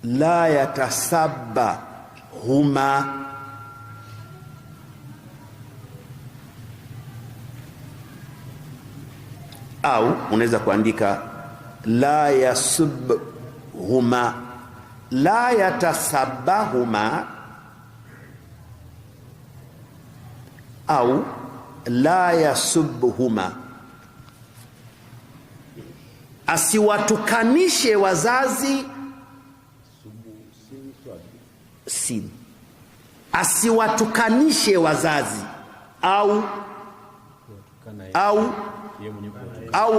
la yatasabba huma, au unaweza kuandika la yasub huma, la yatasabba huma, au la yasubhuma. Asiwatukanishe wazazi, sin, asiwatukanishe wazazi au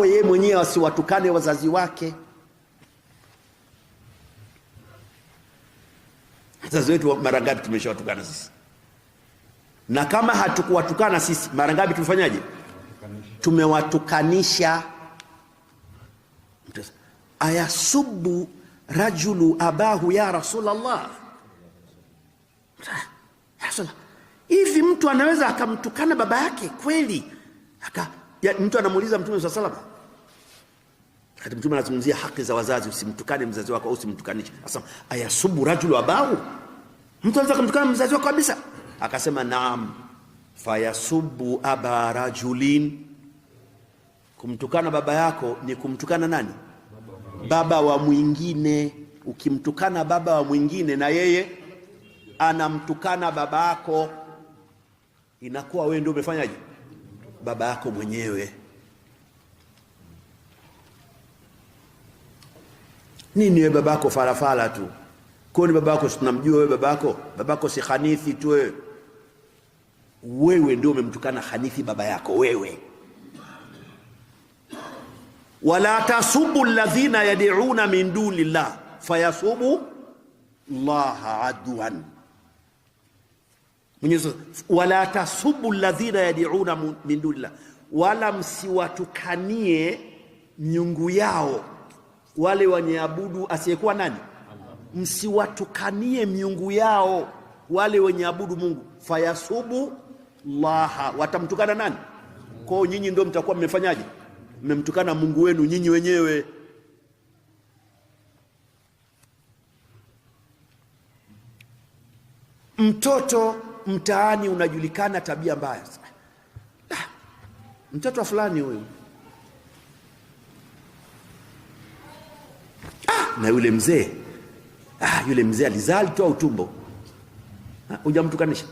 yeye mwenyewe asiwatukane wazazi wake. Wazazi wetu mara ngapi tumeshawatukana sisi? Na kama hatukuwatukana sisi, mara ngapi tumefanyaje? Tumewatukanisha. Ayasubu rajulu abahu ya Rasulullah. Hivi mtu anaweza akamtukana baba yake kweli? Mtu anamuuliza Mtume sallallahu alaihi wasallam, wakati Mtume anazungumzia haki za wazazi, usimtukane mzazi wako au usimtukanishe. Sasa ayasubu rajulu abahu, mtu anaweza kumtukana mzazi wako kabisa? Akasema naam, fayasubu aba rajulin. Kumtukana baba yako ni kumtukana nani? Baba wa mwingine. Ukimtukana baba wa mwingine na yeye anamtukana baba yako, inakuwa wewe ndio umefanyaje? Baba yako mwenyewe. Nini wewe babako farafala tu? Kwani babako tunamjua wewe babako si Hanithi tu wewe. Wewe ndio umemtukana Hanithi baba yako wewe. Wala tasubu alladhina yad'una min dunillah fayasubu Allah adwan. Mwenyezi wala tasubu alladhina yad'una min dunillah, wala msiwatukanie miungu yao wale wanyeabudu asiyekuwa nani? Msiwatukanie miungu yao wale wenye abudu Mungu. Fayasubu Allah, watamtukana nani? Kwa nyinyi ndio mtakuwa mmefanyaje? Mmemtukana Mungu wenu nyinyi wenyewe. Mtoto mtaani unajulikana tabia mbaya. Mtoto fulani huyu, na yule mzee, yule mzee alizaa alitoa utumbo. Hujamtukanisha?